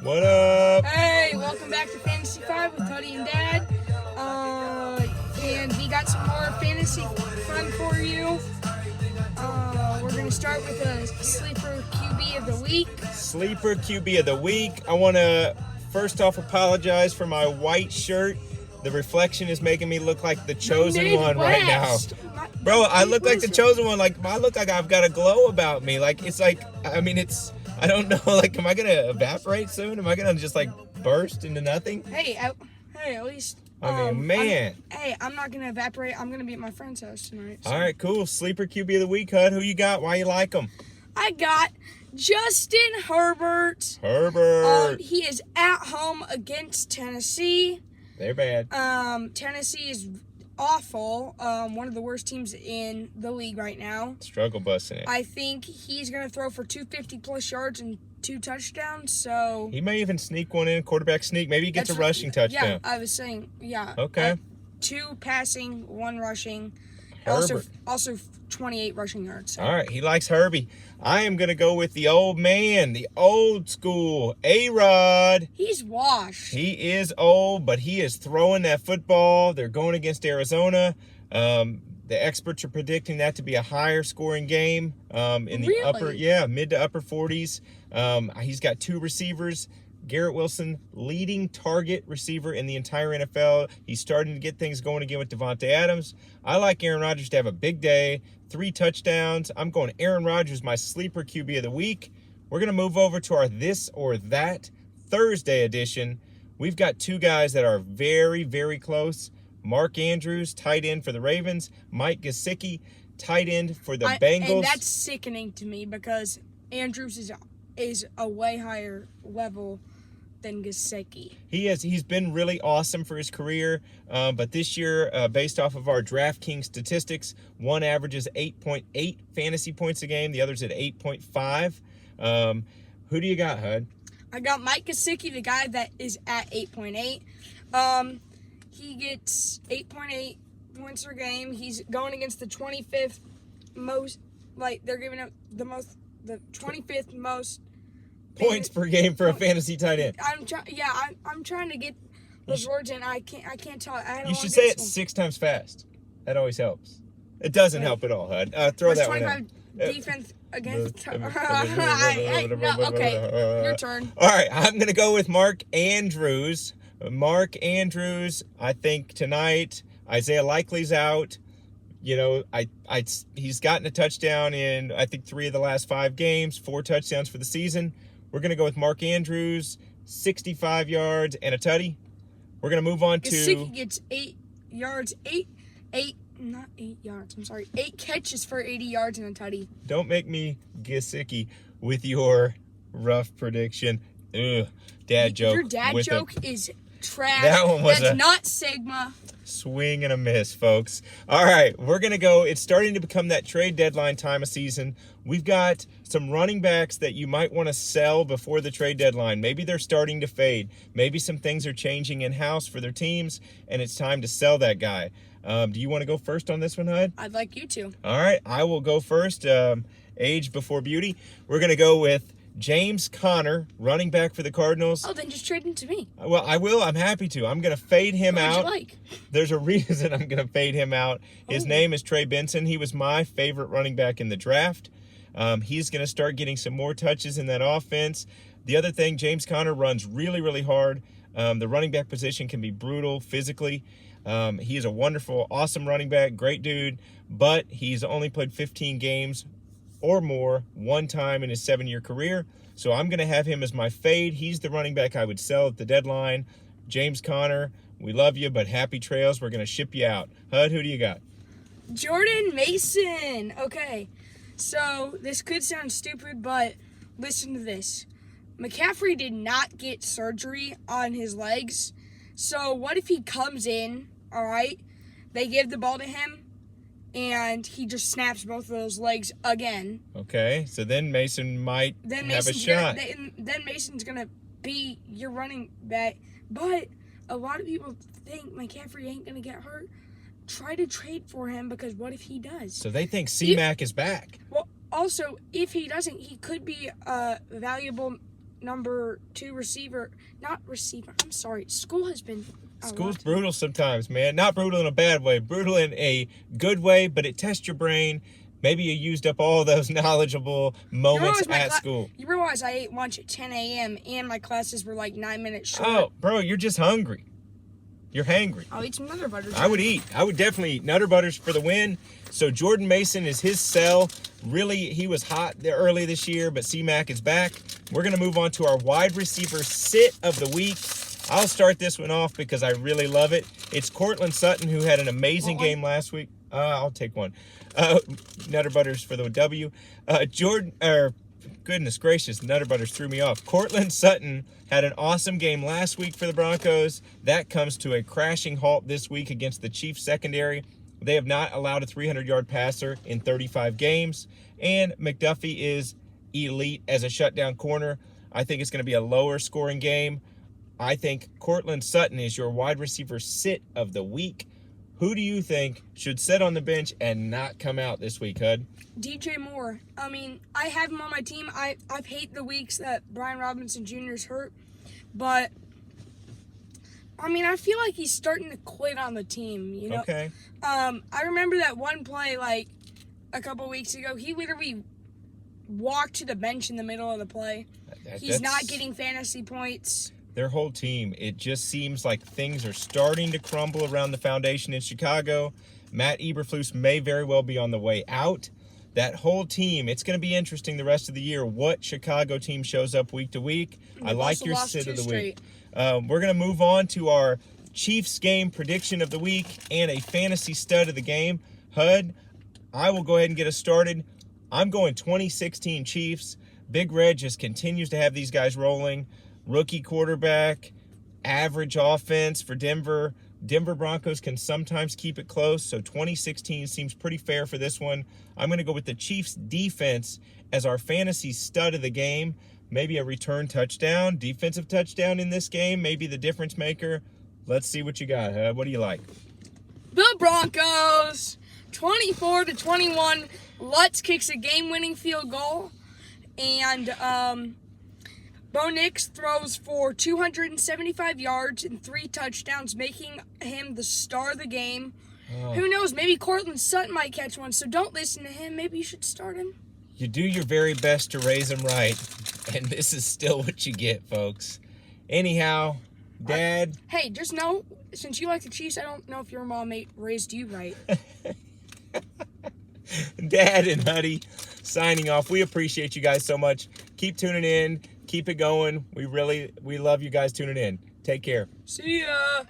What up? Hey, welcome back to Fantasy 5 with Cody and Dad. And we got some more fantasy fun for you. We're going to start with a sleeper QB of the week. Sleeper QB of the week. I want to first off apologize for my white shirt. The reflection is making me look like the chosen one right now. Bro, I look like the chosen one. Like, I look like I've got a glow about me. Like, it's like, I mean, I don't know. Like, am I going to evaporate soon? Am I going to just, like, burst into nothing? Hey, at least... man. I'm not going to evaporate. I'm going to be at my friend's house tonight. So. All right, cool. Sleeper QB of the week, Hud. Who you got? Why you like him? I got Justin Herbert. He is at home against Tennessee. They're bad. Tennessee is awful. One of the worst teams in the league right now. Struggle busting it. I think he's going to throw for 250 plus yards and 2 touchdowns. So he may even sneak one in, quarterback sneak. Maybe he gets a rushing touchdown. Yeah, I was saying, yeah. Okay. 2 passing, 1 rushing. Herbert. Also 28 rushing yards. So. All right, he likes Herbie. I am going to go with the old man, the old school, A-Rod. He's washed. He is old, but he is throwing that football. They're going against Arizona. The experts are predicting that to be a higher scoring game in the mid to upper 40s. He's got 2 receivers. Garrett Wilson, leading target receiver in the entire NFL. He's starting to get things going again with Devontae Adams. I like Aaron Rodgers to have a big day, 3 touchdowns. I'm going Aaron Rodgers, my sleeper QB of the week. We're going to move over to our This or That Thursday edition. We've got 2 guys that are very, very close. Mark Andrews, tight end for the Ravens. Mike Gesicki, tight end for the Bengals. And that's sickening to me because Andrews is a way higher level than Gesicki. He's been really awesome for his career, but this year, based off of our DraftKings statistics, one averages 8.8 fantasy points a game, the other's at 8.5. Who do you got, Hud? I got Mike Gesicki, the guy that is at 8.8. He gets 8.8 points per game. He's going against the 25th most, they're giving up the 25th most points per game for a fantasy tight end. I'm trying to get those words in. I can't tell. You should say it 6 times fast. That always helps. It doesn't help at all, Hud. Throw that one in. Defense against. Okay, your turn. All right, I'm gonna go with Mark Andrews. Mark Andrews. I think tonight Isaiah Likely's out. You know, he's gotten a touchdown in I think 3 of the last 5 games. 4 touchdowns for the season. We're going to go with Mark Andrews, 65 yards and a tutty. We're going to move on to... Gesicki gets 8 yards, 8 catches for 80 yards and a tutty. Don't make me Gesicki with your rough prediction. Ugh, dad joke. Your dad joke is trash. That one was That's not Sigma. Swing and a miss, folks. All right, we're going to go. It's starting to become that trade deadline time of season. We've got some running backs that you might want to sell before the trade deadline. Maybe they're starting to fade. Maybe some things are changing in-house for their teams, and it's time to sell that guy. Do you want to go first on this one, Hud? I'd like you to. All right, I will go first. Age before beauty. We're going to go with James Conner, running back for the Cardinals. Oh, then just trade him to me. Well, I will. I'm happy to. I'm going to fade him out. What would you like? There's a reason I'm going to fade him out. His name is Trey Benson. He was my favorite running back in the draft. He's going to start getting some more touches in that offense. The other thing, James Conner runs really, really hard. The running back position can be brutal physically. He is a wonderful, awesome running back, great dude, but he's only played 15 games or more one time in his 7-year career. So I'm going to have him as my fade. He's the running back I would sell at the deadline. James Conner, we love you, but happy trails. We're going to ship you out. Hud, who do you got? Jordan Mason. Okay, so this could sound stupid, but listen to this. McCaffrey did not get surgery on his legs. So what if he comes in, all right, they give the ball to him, and he just snaps both of those legs again. Okay, so then Mason might have a shot. Then Mason's going to be your running back. But a lot of people think McCaffrey ain't going to get hurt. Try to trade for him because what if he does? So they think C-Mac is back. Well, also, if he doesn't, he could be a valuable number 2 receiver. Not receiver. I'm sorry. School has been. School's brutal sometimes, man. Not brutal in a bad way. Brutal in a good way, but it tests your brain. Maybe you used up all those knowledgeable moments at school. You realize I ate lunch at 10 a.m. and my classes were like 9 minutes short. Oh, bro, you're just hungry. You're hangry. I'll eat some Nutter Butters. I would definitely eat Nutter Butters for the win. So Jordan Mason is his sell. Really, he was hot there early this year, but C-Mac is back. We're going to move on to our wide receiver sit of the week. I'll start this one off because I really love it. It's Courtland Sutton, who had an amazing game last week. I'll take one. Nutter Butters for the W. Goodness gracious, Nutter Butters threw me off. Courtland Sutton had an awesome game last week for the Broncos. That comes to a crashing halt this week against the Chiefs secondary. They have not allowed a 300-yard passer in 35 games. And McDuffie is elite as a shutdown corner. I think it's going to be a lower scoring game. I think Courtland Sutton is your wide receiver sit of the week. Who do you think should sit on the bench and not come out this week, Hud? DJ Moore. I mean, I have him on my team. I've hate the weeks that Brian Robinson Jr. is hurt, but I mean, I feel like he's starting to quit on the team, you know? Okay. I remember that one play, like, a couple weeks ago. He literally walked to the bench in the middle of the play. He's not getting fantasy points. Their whole team, it just seems like things are starting to crumble around the foundation in Chicago. Matt Eberflus may very well be on the way out. That whole team, it's going to be interesting the rest of the year what Chicago team shows up week to week. I like your sit of the week. We're going to move on to our Chiefs game prediction of the week and a fantasy stud of the game. Hud, I will go ahead and get us started. I'm going 2016 Chiefs. Big Red just continues to have these guys rolling. Rookie quarterback, average offense for Denver. Denver Broncos can sometimes keep it close, so 2016 seems pretty fair for this one. I'm going to go with the Chiefs defense as our fantasy stud of the game. Maybe a return touchdown, defensive touchdown in this game, maybe the difference maker. Let's see what you got, Hud. What do you like? The Broncos, 24-21. Lutz kicks a game-winning field goal, and Bo Nix throws for 275 yards and 3 touchdowns, making him the star of the game. Who knows? Maybe Courtland Sutton might catch one, so don't listen to him. Maybe you should start him. You do your very best to raise him right, and this is still what you get, folks. Anyhow, Dad. Hey, just know, since you like the Chiefs, I don't know if your mom raised you right. Dad and Huddy signing off. We appreciate you guys so much. Keep tuning in. Keep it going. We love you guys tuning in. Take care. See ya.